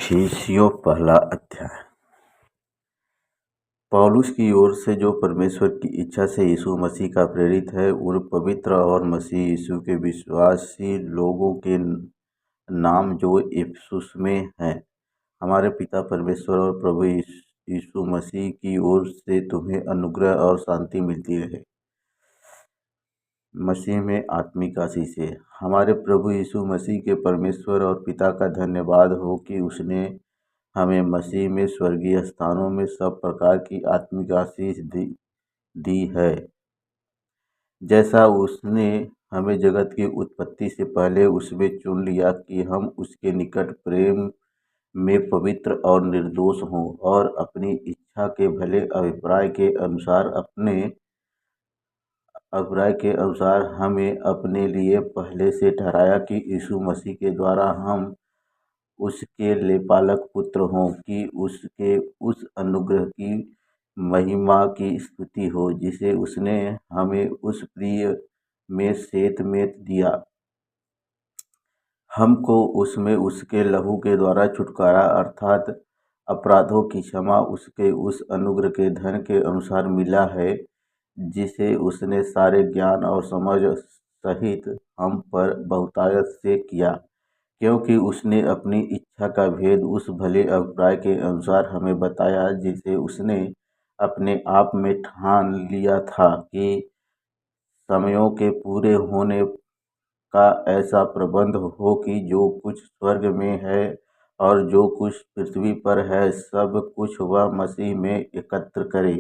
इफिसियों पहला अध्याय। पौलुस की ओर से, जो परमेश्वर की इच्छा से यीशु मसीह का प्रेरित है, उन पवित्र और मसीह यीशु के विश्वासी लोगों के नाम जो इफिसुस में हैं, हमारे पिता परमेश्वर और प्रभु यीशु मसीह की ओर से तुम्हें अनुग्रह और शांति मिलती रहे। मसीह में आत्मिक आशीषें। हमारे प्रभु यीशु मसीह के परमेश्वर और पिता का धन्यवाद हो कि उसने हमें मसीह में स्वर्गीय स्थानों में सब प्रकार की आत्मिक आशीष दी है, जैसा उसने हमें जगत की उत्पत्ति से पहले उसमें चुन लिया कि हम उसके निकट प्रेम में पवित्र और निर्दोष हों, और अपनी इच्छा के भले अभिप्राय के अनुसार हमें अपने लिए पहले से ठहराया कि यीशु मसीह के द्वारा हम उसके लेपालक पुत्र हों, कि उसके उस अनुग्रह की महिमा की स्तुति हो जिसे उसने हमें उस प्रिय में सेत में दिया। हमको उसमें उसके लहू के द्वारा छुटकारा अर्थात अपराधों की क्षमा उसके उस अनुग्रह के धन के अनुसार मिला है, जिसे उसने सारे ज्ञान और समझ सहित हम पर बहुतायत से किया, क्योंकि उसने अपनी इच्छा का भेद उस भले अभिप्राय के अनुसार हमें बताया, जिसे उसने अपने आप में ठान लिया था कि समयों के पूरे होने का ऐसा प्रबंध हो कि जो कुछ स्वर्ग में है और जो कुछ पृथ्वी पर है, सब कुछ वह मसीह में एकत्र करे।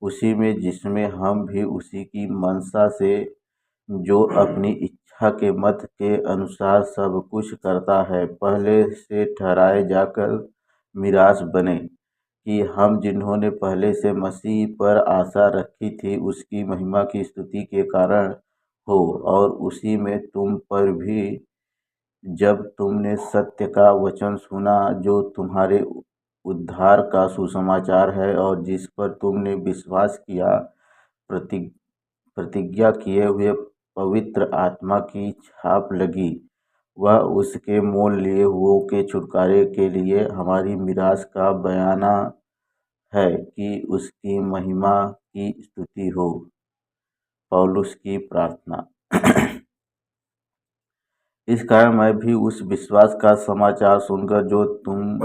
उसी में, जिसमें हम भी उसी की मनसा से, जो अपनी इच्छा के मत के अनुसार सब कुछ करता है, पहले से ठहराए जाकर मीरास बने, कि हम जिन्होंने पहले से मसीह पर आशा रखी थी उसकी महिमा की स्तुति के कारण हो। और उसी में तुम पर भी, जब तुमने सत्य का वचन सुना, जो तुम्हारे उद्धार का सुसमाचार है, और जिस पर तुमने विश्वास किया, प्रतिज्ञा किए हुए पवित्र आत्मा की छाप लगी। वह उसके मोल लिए हुओं के छुटकारे के लिए हमारी मीरास का बयाना है, कि उसकी महिमा की स्तुति हो। पौलुस की प्रार्थना। इस कारण मैं भी उस विश्वास का समाचार सुनकर, जो तुम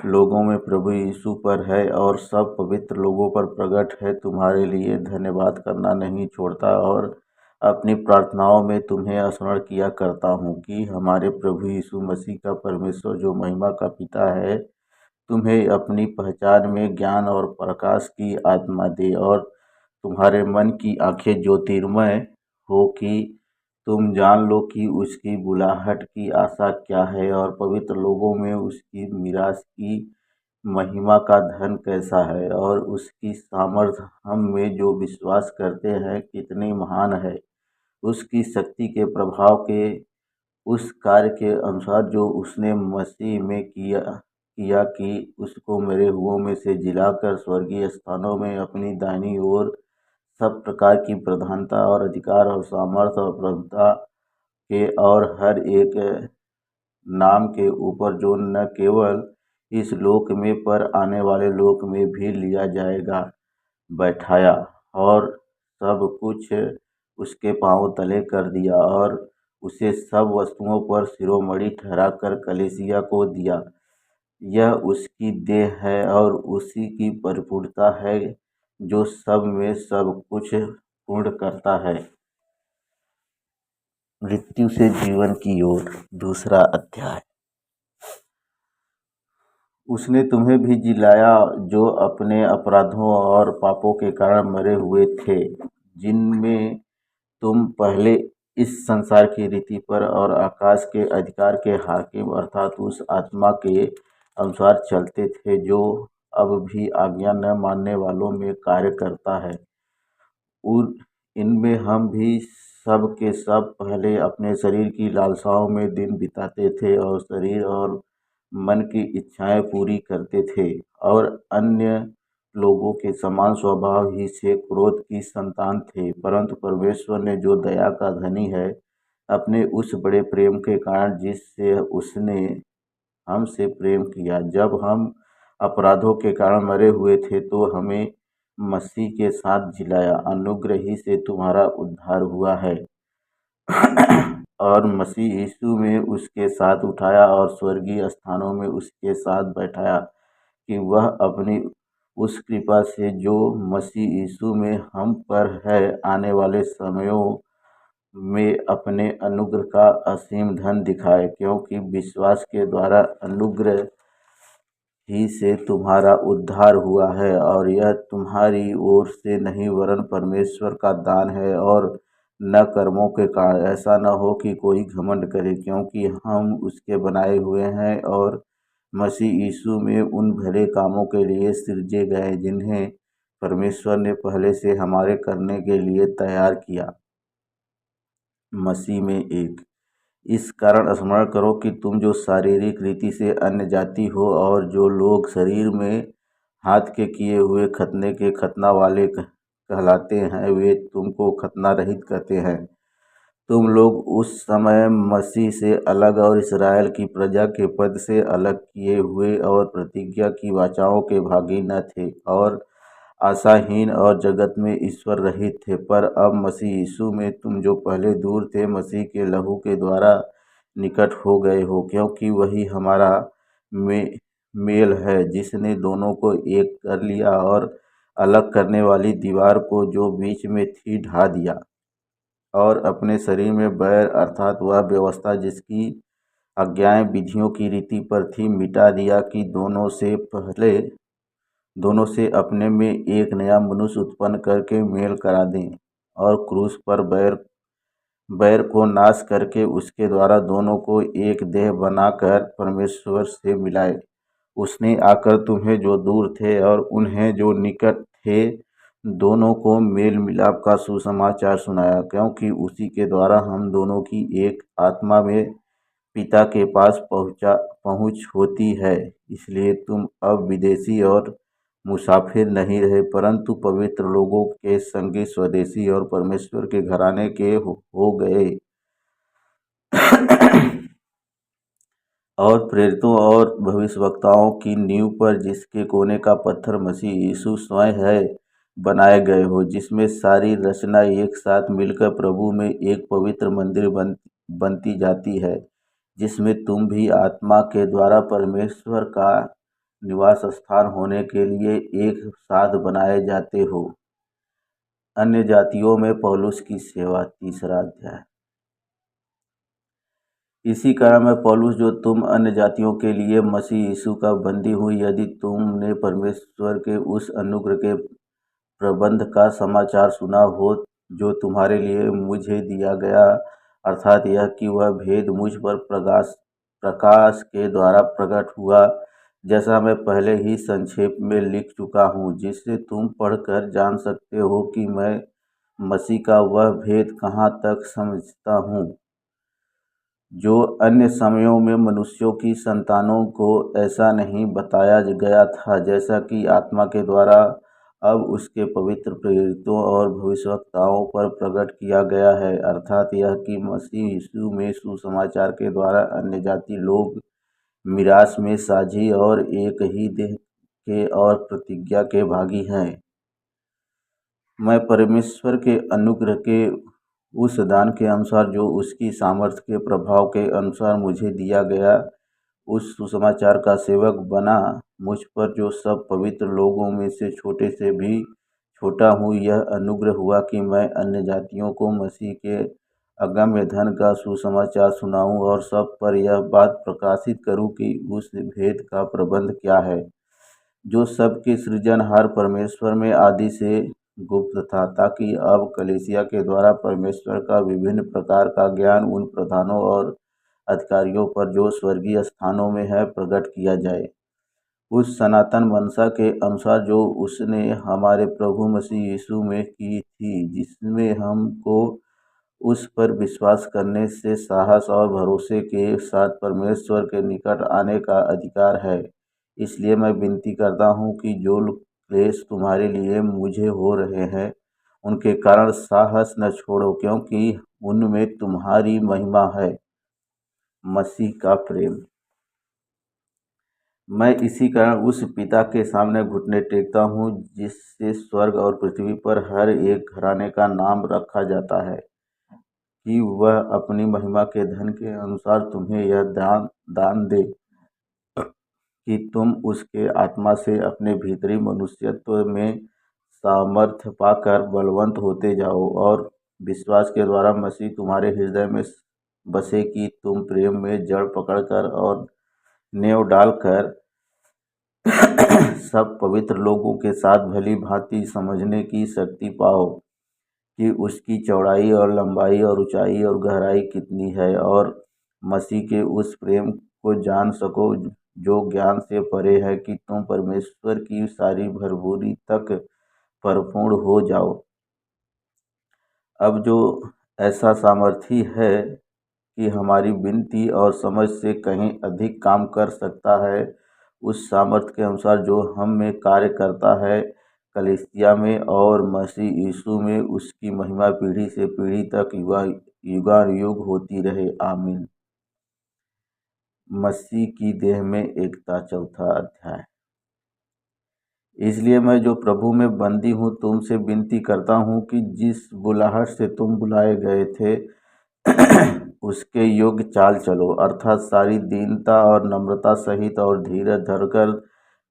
लोगों में प्रभु यीशु पर है और सब पवित्र लोगों पर प्रकट है, तुम्हारे लिए धन्यवाद करना नहीं छोड़ता, और अपनी प्रार्थनाओं में तुम्हें स्मरण किया करता हूँ, कि हमारे प्रभु यीशु मसीह का परमेश्वर, जो महिमा का पिता है, तुम्हें अपनी पहचान में ज्ञान और प्रकाश की आत्मा दे, और तुम्हारे मन की आंखें ज्योतिर्मय हो, कि तुम जान लो कि उसकी बुलाहट की आशा क्या है, और पवित्र लोगों में उसकी मीरास की महिमा का धन कैसा है, और उसकी सामर्थ्य हम में जो विश्वास करते हैं कितनी महान है, उसकी शक्ति के प्रभाव के उस कार्य के अनुसार जो उसने मसीह में किया कि उसको मरे हुओं में से जिलाकर स्वर्गीय स्थानों में अपनी दाहिनी ओर सब प्रकार की प्रधानता और अधिकार और सामर्थ्य और प्रभुता के और हर एक नाम के ऊपर, जो न केवल इस लोक में पर आने वाले लोक में भी लिया जाएगा, बैठाया, और सब कुछ उसके पांव तले कर दिया, और उसे सब वस्तुओं पर शिरोमणि ठहरा कर कलीसिया को दिया। यह उसकी देह है और उसी की परिपूर्णता है, जो सब में सब कुछ पूर्ण करता है। मृत्यु से जीवन की ओर। दूसरा अध्याय। उसने तुम्हें भी जिलाया, जो अपने अपराधों और पापों के कारण मरे हुए थे, जिनमें तुम पहले इस संसार की रीति पर और आकाश के अधिकार के हाकिम अर्थात उस आत्मा के अनुसार चलते थे, जो अब भी आज्ञा न मानने वालों में कार्य करता है। इनमें हम भी सब के सब पहले अपने शरीर की लालसाओं में दिन बिताते थे, और शरीर और मन की इच्छाएं पूरी करते थे, और अन्य लोगों के समान स्वभाव ही से क्रोध की संतान थे। परंतु परमेश्वर ने, जो दया का धनी है, अपने उस बड़े प्रेम के कारण, जिससे उसने हमसे प्रेम किया। जब हम अपराधों के कारण मरे हुए थे तो हमें मसीह के साथ जिलाया। अनुग्रह ही से तुम्हारा उद्धार हुआ है और मसीह यीशु में उसके साथ उठाया और स्वर्गीय स्थानों में उसके साथ बैठाया, कि वह अपनी उस कृपा से जो मसीह यीशु में हम पर है आने वाले समयों में अपने अनुग्रह का असीम धन दिखाए। क्योंकि विश्वास के द्वारा अनुग्रह ही से तुम्हारा उद्धार हुआ है, और यह तुम्हारी ओर से नहीं वरन परमेश्वर का दान है, और न कर्मों के कारण, ऐसा न हो कि कोई घमंड करे। क्योंकि हम उसके बनाए हुए हैं और मसीह यीशु में उन भले कामों के लिए सृजे गए जिन्हें परमेश्वर ने पहले से हमारे करने के लिए तैयार किया मसीह में एक। इस कारण स्मरण करो कि तुम जो शारीरिक रीति से अन्य जाति हो और जो लोग शरीर में हाथ के किए हुए खतने के खतना वाले कहलाते हैं, वे तुमको खतना रहित कहते हैं। तुम लोग उस समय मसीह से अलग और इसराइल की प्रजा के पद से अलग किए हुए और प्रतिज्ञा की वाचाओं के भागी न थे, और आशाहीन और जगत में ईश्वर रहित थे। पर अब मसीह यीशु में तुम जो पहले दूर थे, मसीह के लहू के द्वारा निकट हो गए हो। क्योंकि वही हमारा मेल है, जिसने दोनों को एक कर लिया और अलग करने वाली दीवार को जो बीच में थी ढा दिया, और अपने शरीर में बैर अर्थात वह व्यवस्था जिसकी आज्ञाएं विधियों की रीति पर थी मिटा दिया, कि दोनों से अपने में एक नया मनुष्य उत्पन्न करके मेल करा दें, और क्रूस पर बैर को नाश करके उसके द्वारा दोनों को एक देह बनाकर परमेश्वर से मिलाए। उसने आकर तुम्हें जो दूर थे और उन्हें जो निकट थे, दोनों को मेल मिलाप का सुसमाचार सुनाया। क्योंकि उसी के द्वारा हम दोनों की एक आत्मा में पिता के पास पहुँच होती है। इसलिए तुम अब विदेशी और मुसाफिर नहीं रहे, परंतु पवित्र लोगों के संगी स्वदेशी और परमेश्वर के घराने के हो गए, और प्रेरितों और भविष्यवक्ताओं की नींव पर, जिसके कोने का पत्थर मसीह यीशु स्वयं है, बनाए गए हो, जिसमें सारी रचना एक साथ मिलकर प्रभु में एक पवित्र मंदिर बनती जाती है, जिसमें तुम भी आत्मा के द्वारा परमेश्वर का निवास स्थान होने के लिए एक साथ बनाए जाते हो। अन्य जातियों में पौलुस की सेवा। तीसरा अध्याय। इसी कारण मैं पौलुस, जो तुम अन्य जातियों के लिए मसीह यीशु का बंदी हूँ, यदि तुमने परमेश्वर के उस अनुग्रह के प्रबंध का समाचार सुना हो जो तुम्हारे लिए मुझे दिया गया, अर्थात यह कि वह भेद मुझ पर प्रकाश के द्वारा प्रकट हुआ, जैसा मैं पहले ही संक्षेप में लिख चुका हूँ, जिससे तुम पढ़कर जान सकते हो कि मैं मसीह का वह भेद कहाँ तक समझता हूँ, जो अन्य समयों में मनुष्यों की संतानों को ऐसा नहीं बताया गया था, जैसा कि आत्मा के द्वारा अब उसके पवित्र प्रेरितों और भविष्यवक्ताओं पर प्रकट किया गया है। अर्थात यह कि मसीह यीशु में सुसमाचार के द्वारा अन्य जाति लोग मीरास में साझी और एक ही देह के और प्रतिज्ञा के भागी हैं। मैं परमेश्वर के अनुग्रह के उस दान के अनुसार जो उसकी सामर्थ्य के प्रभाव के अनुसार मुझे दिया गया, उस सुसमाचार का सेवक बना। मुझ पर जो सब पवित्र लोगों में से छोटे से भी छोटा हूँ, यह अनुग्रह हुआ कि मैं अन्य जातियों को मसीह के अगम्य धन का सुसमाचार सुनाऊँ, और सब पर यह बात प्रकाशित करूँ कि उस भेद का प्रबंध क्या है, जो सबके सृजनहार परमेश्वर में आदि से गुप्त था, ताकि अब कलीसिया के द्वारा परमेश्वर का विभिन्न प्रकार का ज्ञान उन प्रधानों और अधिकारियों पर जो स्वर्गीय स्थानों में है प्रकट किया जाए, उस सनातन मंशा के अनुसार जो उसने हमारे प्रभु मसीह यीशु में की थी, जिसमें हमको उस पर विश्वास करने से साहस और भरोसे के साथ परमेश्वर के निकट आने का अधिकार है। इसलिए मैं विनती करता हूँ कि जो क्लेश तुम्हारे लिए मुझे हो रहे हैं, उनके कारण साहस न छोड़ो, क्योंकि उनमें तुम्हारी महिमा है। मसीह का प्रेम। मैं इसी कारण उस पिता के सामने घुटने टेकता हूँ जिससे स्वर्ग और पृथ्वी पर हर एक घराने का नाम रखा जाता है, कि वह अपनी महिमा के धन के अनुसार तुम्हें यह दान दान दे, कि तुम उसके आत्मा से अपने भीतरी मनुष्यत्व में सामर्थ्य पाकर बलवंत होते जाओ, और विश्वास के द्वारा मसीह तुम्हारे हृदय में बसे, कि तुम प्रेम में जड़ पकड़कर और नेव डालकर सब पवित्र लोगों के साथ भली भांति समझने की शक्ति पाओ, कि उसकी चौड़ाई और लंबाई और ऊंचाई और गहराई कितनी है, और मसीह के उस प्रेम को जान सको जो ज्ञान से परे है, कि तुम परमेश्वर की सारी भरपूरी तक परिपूर्ण हो जाओ। अब जो ऐसा सामर्थी है कि हमारी विनती और समझ से कहीं अधिक काम कर सकता है, उस सामर्थ्य के अनुसार जो हम में कार्य करता है, कलीसिया में और मसीह यीशु में उसकी महिमा पीढ़ी से पीढ़ी तक युगानुयुग होती रहे। आमीन। मसीह की देह में एकता, चौथा अध्याय। इसलिए मैं जो प्रभु में बंदी हूँ तुमसे विनती करता हूँ कि जिस बुलाहट से तुम बुलाए गए थे उसके योग्य चाल चलो, अर्थात सारी दीनता और नम्रता सहित और धीरज धरकर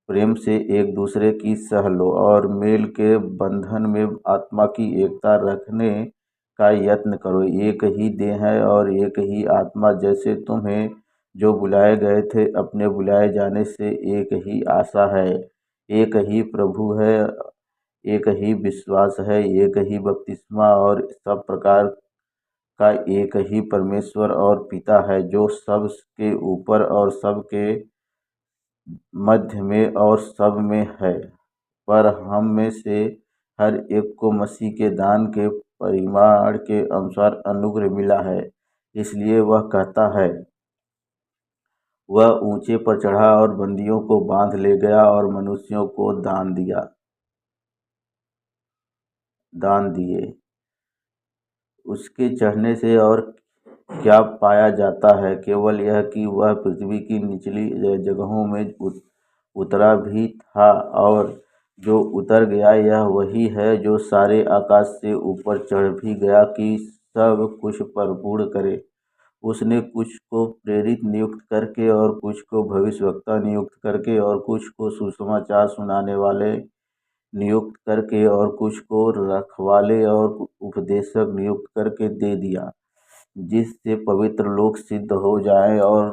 प्रेम से एक दूसरे की सह लो, और मेल के बंधन में आत्मा की एकता रखने का यत्न करो। एक ही देह है और एक ही आत्मा, जैसे तुम्हें जो बुलाए गए थे अपने बुलाए जाने से एक ही आशा है, एक ही प्रभु है, एक ही विश्वास है, एक ही बपतिस्मा और सब प्रकार का एक ही परमेश्वर और पिता है, जो सब के ऊपर और सब के मध्य में और सब में है। पर हम में से हर एक को मसीह के दान के परिमाण के अनुसार अनुग्रह मिला है। इसलिए वह कहता है, वह ऊंचे पर चढ़ा और बंदियों को बांध ले गया और मनुष्यों को दान दिए। उसके चढ़ने से और क्या पाया जाता है, केवल यह कि वह पृथ्वी की निचली जगहों में उतरा भी था, और जो उतर गया यह वही है जो सारे आकाश से ऊपर चढ़ भी गया, कि सब कुछ परिपूर्ण करे। उसने कुछ को प्रेरित नियुक्त करके, और कुछ को भविष्यवक्ता नियुक्त करके, और कुछ को सुसमाचार सुनाने वाले नियुक्त करके, और कुछ को रखवाले और उपदेशक नियुक्त करके दे दिया, जिससे पवित्र लोग सिद्ध हो जाएं और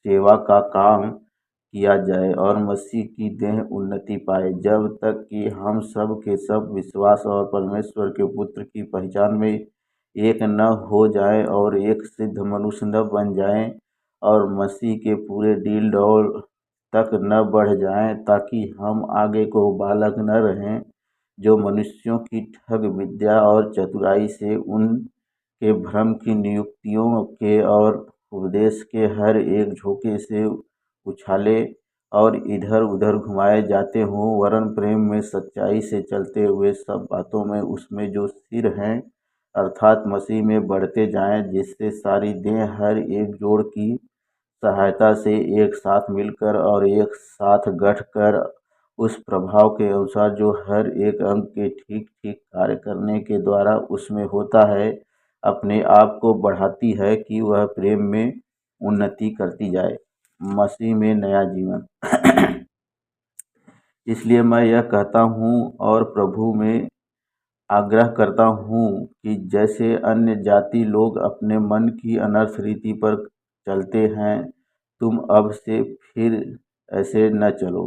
सेवा का काम किया जाए और मसीह की देह उन्नति पाए, जब तक कि हम सब के सब विश्वास और परमेश्वर के पुत्र की पहचान में एक न हो जाएं और एक सिद्ध मनुष्य न बन जाएं, और मसीह के पूरे डील डौल तक न बढ़ जाएं, ताकि हम आगे को बालक न रहें, जो मनुष्यों की ठग विद्या और चतुराई से उनके भ्रम की नियुक्तियों के और उपदेश के हर एक झोंके से उछाले और इधर उधर घुमाए जाते हों, वरन प्रेम में सच्चाई से चलते हुए सब बातों में उसमें जो सिर हैं अर्थात मसीह में बढ़ते जाएं, जिससे सारी देह हर एक जोड़ की सहायता से एक साथ मिलकर और एक साथ गठकर उस प्रभाव के अनुसार जो हर एक अंग के ठीक ठीक कार्य करने के द्वारा उसमें होता है, अपने आप को बढ़ाती है, कि वह प्रेम में उन्नति करती जाए। मसीह में नया जीवन। इसलिए मैं यह कहता हूँ और प्रभु में आग्रह करता हूँ कि जैसे अन्य जाति लोग अपने मन की अनर्थ रीति पर चलते हैं, तुम अब से फिर ऐसे न चलो,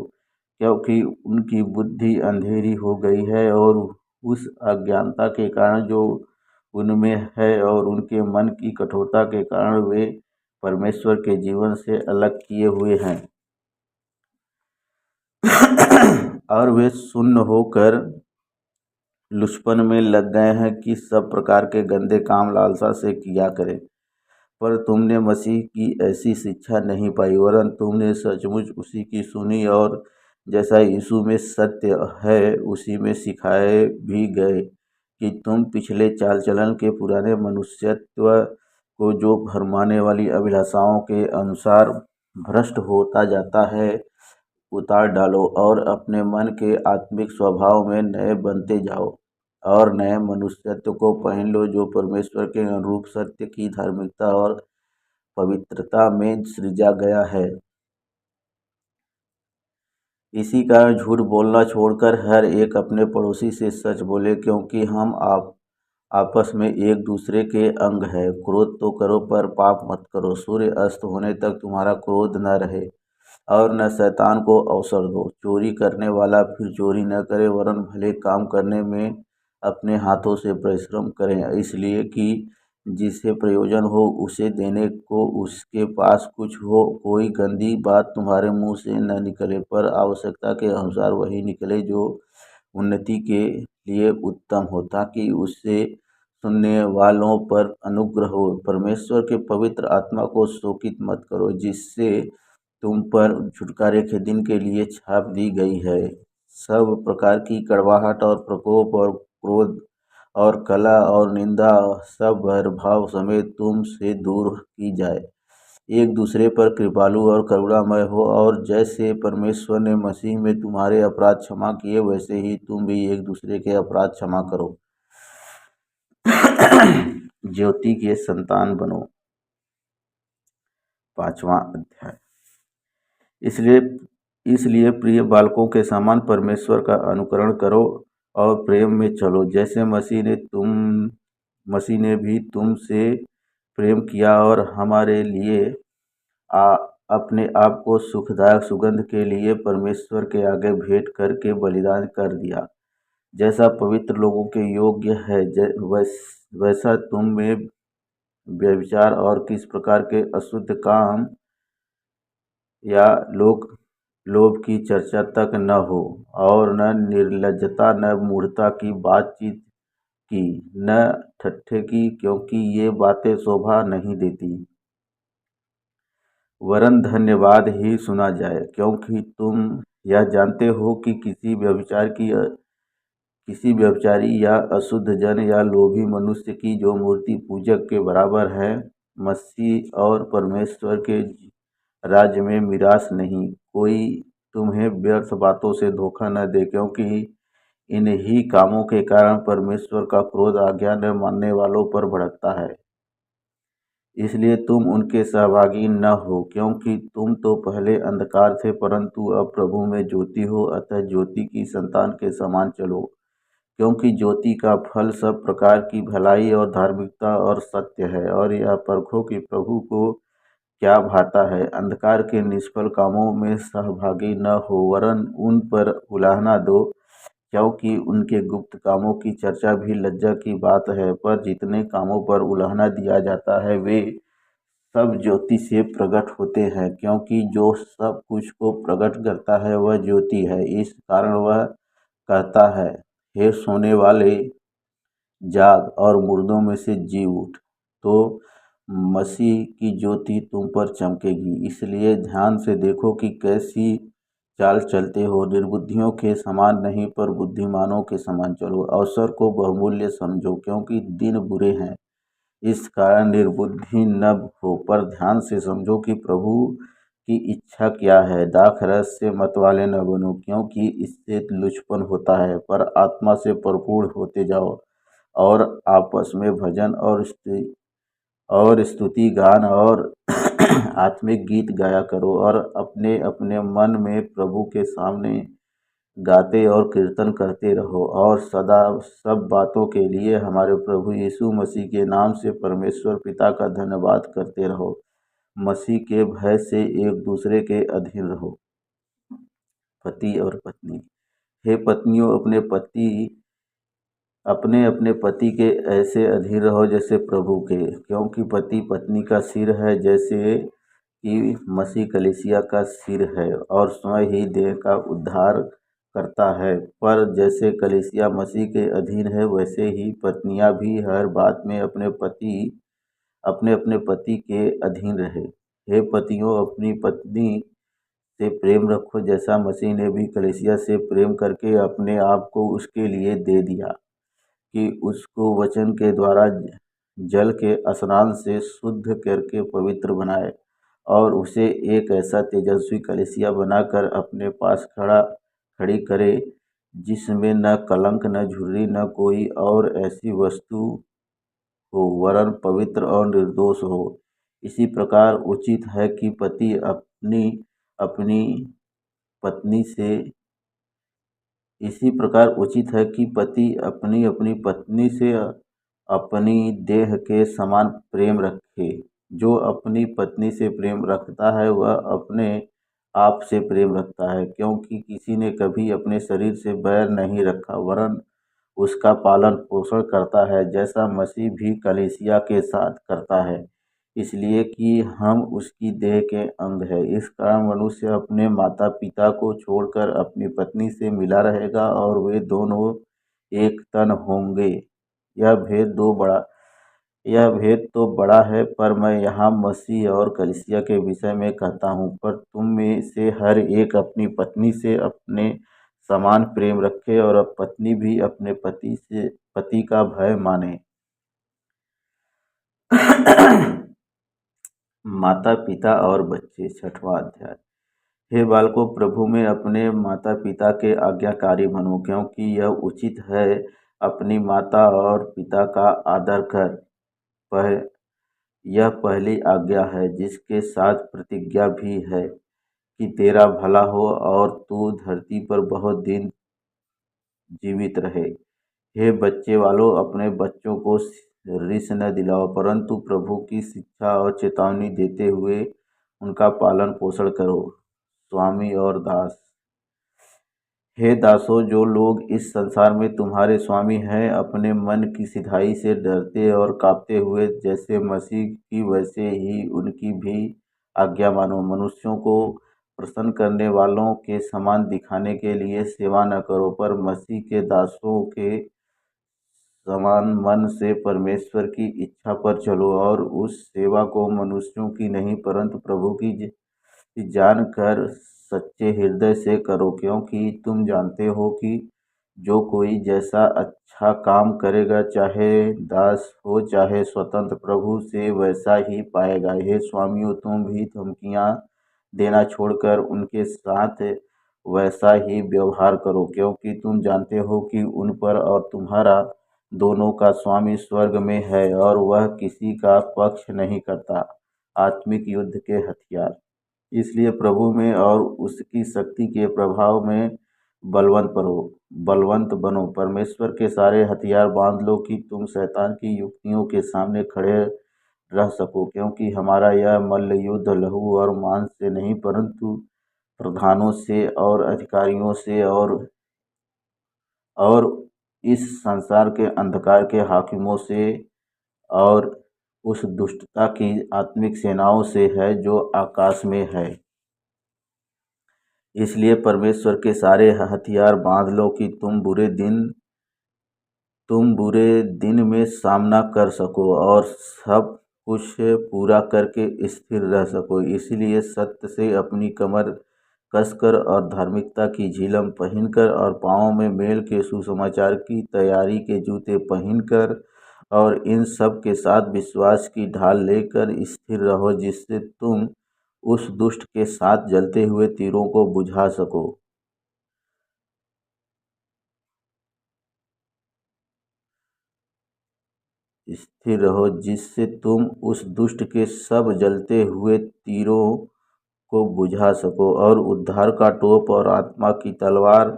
क्योंकि उनकी बुद्धि अंधेरी हो गई है, और उस अज्ञानता के कारण जो उनमें है और उनके मन की कठोरता के कारण वे परमेश्वर के जीवन से अलग किए हुए हैं और वे सुन्न होकर लुचपन में लग गए हैं, कि सब प्रकार के गंदे काम लालसा से किया करें। पर तुमने मसीह की ऐसी शिक्षा नहीं पाई, वरन तुमने सचमुच उसी की सुनी, और जैसा यीशु में सत्य है उसी में सिखाए भी गए, कि तुम पिछले चाल चलन के पुराने मनुष्यत्व को जो भरमाने वाली अभिलाषाओं के अनुसार भ्रष्ट होता जाता है उतार डालो और अपने मन के आत्मिक स्वभाव में नए बनते जाओ और नए मनुष्यत्व को पहन लो जो परमेश्वर के अनुरूप सत्य की धार्मिकता और पवित्रता में सृजा गया है। इसी कारण झूठ बोलना छोड़कर हर एक अपने पड़ोसी से सच बोले, क्योंकि हम आप आपस में एक दूसरे के अंग है। क्रोध तो करो पर पाप मत करो। सूर्य अस्त होने तक तुम्हारा क्रोध न रहे और न शैतान को अवसर दो। चोरी करने वाला फिर चोरी न करे, वरन भले काम करने में अपने हाथों से परिश्रम करें, इसलिए कि जिसे प्रयोजन हो उसे देने को उसके पास कुछ हो। कोई गंदी बात तुम्हारे मुंह से न निकले, पर आवश्यकता के अनुसार वही निकले जो उन्नति के लिए उत्तम हो, ताकि उससे सुनने वालों पर अनुग्रह हो। परमेश्वर के पवित्र आत्मा को शोकित मत करो, जिससे तुम पर छुटकारे के दिन के लिए छाप दी गई है। सब प्रकार की कड़वाहट और प्रकोप और क्रोध और कलह और निंदा सब भरभाव समेत तुम से दूर की जाए। एक दूसरे पर कृपालु और करुणामय हो, और जैसे परमेश्वर ने मसीह में तुम्हारे अपराध क्षमा किए, वैसे ही तुम भी एक दूसरे के अपराध क्षमा करो। ज्योति के संतान बनो। 5वां अध्याय। इसलिए इसलिए प्रिय बालकों के समान परमेश्वर का अनुकरण करो और प्रेम में चलो, जैसे मसीह ने भी तुमसे प्रेम किया और हमारे लिए आ, अपने आप को सुखदायक सुगंध के लिए परमेश्वर के आगे भेंट करके बलिदान कर दिया, जैसा पवित्र लोगों के योग्य है। वैसा तुम में व्यभिचार और किस प्रकार के अशुद्ध काम या लोभ की चर्चा तक न हो, और न निर्लज्जता, न मूढ़ता की बातचीत की, न ठट्ठे की, क्योंकि ये बातें शोभा नहीं देती। वरन धन्यवाद ही सुना जाए, क्योंकि तुम यह जानते हो कि किसी व्यभिचारी या अशुद्ध जन या लोभी मनुष्य की जो मूर्ति पूजक के बराबर है, मसीह और परमेश्वर के राज्य में मिरास नहीं। कोई तुम्हें व्यर्थ बातों से धोखा न दे, क्योंकि इन्हीं कामों के कारण परमेश्वर का क्रोध आज्ञा न मानने वालों पर भड़कता है। इसलिए तुम उनके सहभागी न हो, क्योंकि तुम तो पहले अंधकार थे, परंतु अब प्रभु में ज्योति हो। अतः ज्योति की संतान के समान चलो, क्योंकि ज्योति का फल सब प्रकार की भलाई और धार्मिकता और सत्य है। और यह परखो कि प्रभु को क्या भाता है। अंधकार के निष्फल कामों में सहभागी न हो, वरन उन पर उलाहना दो, क्योंकि उनके गुप्त कामों की चर्चा भी लज्जा की बात है। पर जितने कामों पर उलाहना दिया जाता है, वे सब ज्योति से प्रकट होते हैं, क्योंकि जो सब कुछ को प्रकट करता है वह ज्योति है। इस कारण वह कहता है, हे सोने वाले, जाग और मुर्दों में से जी उठ, तो मसीह की ज्योति तुम पर चमकेगी। इसलिए ध्यान से देखो कि कैसी चाल चलते हो। निर्बुद्धियों के समान नहीं, पर बुद्धिमानों के समान चलो। अवसर को बहुमूल्य समझो, क्योंकि दिन बुरे हैं। इस कारण निर्बुद्धि न हो, पर ध्यान से समझो कि प्रभु की इच्छा क्या है। दाखरस से मतवाले न बनो, क्योंकि इससे लुचपन होता है, पर आत्मा से भरपूर होते जाओ, और आपस में भजन और स्तुति गान और आत्मिक गीत गाया करो, और अपने अपने मन में प्रभु के सामने गाते और कीर्तन करते रहो, और सदा सब बातों के लिए हमारे प्रभु यीशु मसीह के नाम से परमेश्वर पिता का धन्यवाद करते रहो। मसीह के भय से एक दूसरे के अधीन रहो। पति और पत्नी। हे पत्नियों, अपने अपने पति के ऐसे अधीन रहो जैसे प्रभु के, क्योंकि पति पत्नी का सिर है, जैसे कि मसीह कलीसिया का सिर है और स्वयं ही देह का उद्धार करता है। पर जैसे कलीसिया मसीह के अधीन है, वैसे ही पत्नियां भी हर बात में अपने अपने पति के अधीन रहे। हे पतियों, अपनी पत्नी से प्रेम रखो, जैसा मसीह ने भी कलीसिया से प्रेम करके अपने आप को उसके लिए दे दिया, कि उसको वचन के द्वारा जल के स्नान से शुद्ध करके पवित्र बनाए, और उसे एक ऐसा तेजस्वी कलीसिया बनाकर अपने पास खड़ी करे जिसमें न कलंक न झुर्री न कोई और ऐसी वस्तु हो, वरन पवित्र और निर्दोष हो। इसी प्रकार उचित है कि पति अपनी अपनी पत्नी से इसी प्रकार उचित है कि पति अपनी अपनी पत्नी से अपनी देह के समान प्रेम रखे। जो अपनी पत्नी से प्रेम रखता है वह अपने आप से प्रेम रखता है, क्योंकि किसी ने कभी अपने शरीर से बैर नहीं रखा, वरन उसका पालन पोषण करता है, जैसा मसीह भी कलीसिया के साथ करता है, इसलिए कि हम उसकी देह के अंग हैं। इस कारण मनुष्य अपने माता पिता को छोड़कर अपनी पत्नी से मिला रहेगा और वे दोनों एक तन होंगे। यह भेद दो बड़ा यह भेद तो बड़ा है, पर मैं यहाँ मसीह और कलीसिया के विषय में कहता हूँ। पर तुम में से हर एक अपनी पत्नी से अपने समान प्रेम रखे और अब पत्नी भी अपने पति का भय माने। माता पिता और बच्चे, 6वां अध्याय। हे बालकों, प्रभु में अपने माता पिता के आज्ञाकारी बनो, क्योंकि यह उचित है। अपनी माता और पिता का आदर कर। यह पहली आज्ञा है, जिसके साथ प्रतिज्ञा भी है कि तेरा भला हो और तू धरती पर बहुत दिन जीवित रहे। हे बच्चे वालों, अपने बच्चों को रिस न दिलाओ, परंतु प्रभु की शिक्षा और चेतावनी देते हुए उनका पालन पोषण करो। स्वामी और दास। हे दासों, जो लोग इस संसार में तुम्हारे स्वामी हैं, अपने मन की सिधाई से डरते और कांपते हुए जैसे मसीह की वैसे ही उनकी भी आज्ञा मानो। मनुष्यों को प्रसन्न करने वालों के समान दिखाने के लिए सेवा न करो, पर मसीह के दासों के समान मन से परमेश्वर की इच्छा पर चलो और उस सेवा को मनुष्यों की नहीं परंतु प्रभु की जानकर सच्चे हृदय से करो, क्योंकि तुम जानते हो कि जो कोई जैसा अच्छा काम करेगा, चाहे दास हो चाहे स्वतंत्र, प्रभु से वैसा ही पाएगा। हे स्वामियों, तुम भी धमकियां देना छोड़कर उनके साथ वैसा ही व्यवहार करो, क्योंकि तुम जानते हो कि उन पर और तुम्हारा दोनों का स्वामी स्वर्ग में है और वह किसी का पक्ष नहीं करता। आत्मिक युद्ध के हथियार। इसलिए प्रभु में और उसकी शक्ति के प्रभाव में बलवंत बनो। परमेश्वर के सारे हथियार बांध लो कि तुम शैतान की युक्तियों के सामने खड़े रह सको, क्योंकि हमारा यह मल्ल युद्ध लहू और मांस से नहीं परंतु प्रधानों से और अधिकारियों से और इस संसार के अंधकार के हाकिमों से और उस दुष्टता की आत्मिक सेनाओं से है जो आकाश में है। इसलिए परमेश्वर के सारे हथियार बांध लो कि तुम बुरे दिन में सामना कर सको और सब कुछ पूरा करके स्थिर रह सको। इसलिए सत्य से अपनी कमर कसकर और धार्मिकता की झिलम पहनकर और पाँवों में मेल के सुसमाचार की तैयारी के जूते पहनकर और इन सब के साथ विश्वास की ढाल लेकर स्थिर रहो, जिससे तुम उस दुष्ट के साथ जलते हुए तीरों को बुझा सको। स्थिर रहो जिससे तुम उस दुष्ट के सब जलते हुए तीरों को बुझा सको और उद्धार का टोप और आत्मा की तलवार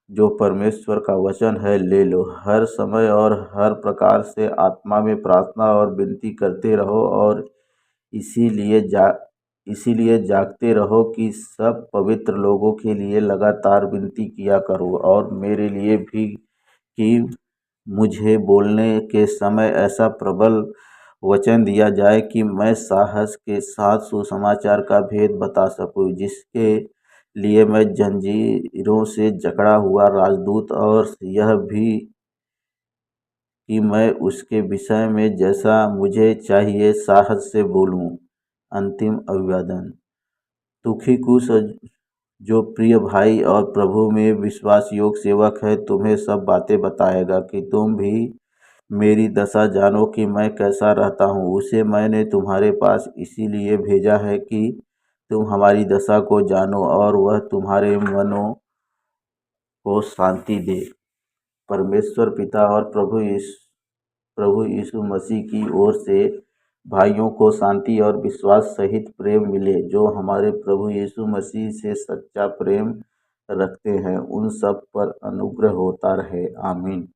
जो परमेश्वर का वचन है ले लो। हर समय और हर प्रकार से आत्मा में प्रार्थना और विनती करते रहो और इसीलिए जागते रहो कि सब पवित्र लोगों के लिए लगातार विनती किया करो और मेरे लिए भी, कि मुझे बोलने के समय ऐसा प्रबल वचन दिया जाए कि मैं साहस के साथ सुसमाचार का भेद बता सकूं, जिसके लिए मैं जंजीरों से जकड़ा हुआ राजदूत, और यह भी कि मैं उसके विषय में जैसा मुझे चाहिए साहस से बोलूं। अंतिम अभिवादन। तुखिकुस, जो प्रिय भाई और प्रभु में विश्वास योग्य सेवक है, तुम्हें सब बातें बताएगा कि तुम भी मेरी दशा जानो कि मैं कैसा रहता हूँ। उसे मैंने तुम्हारे पास इसीलिए भेजा है कि तुम हमारी दशा को जानो और वह तुम्हारे मनों को शांति दे। परमेश्वर पिता और प्रभु यीशु मसीह की ओर से भाइयों को शांति और विश्वास सहित प्रेम मिले, जो हमारे प्रभु यीशु मसीह से सच्चा प्रेम रखते हैं, उन सब पर अनुग्रह होता रहे। आमीन।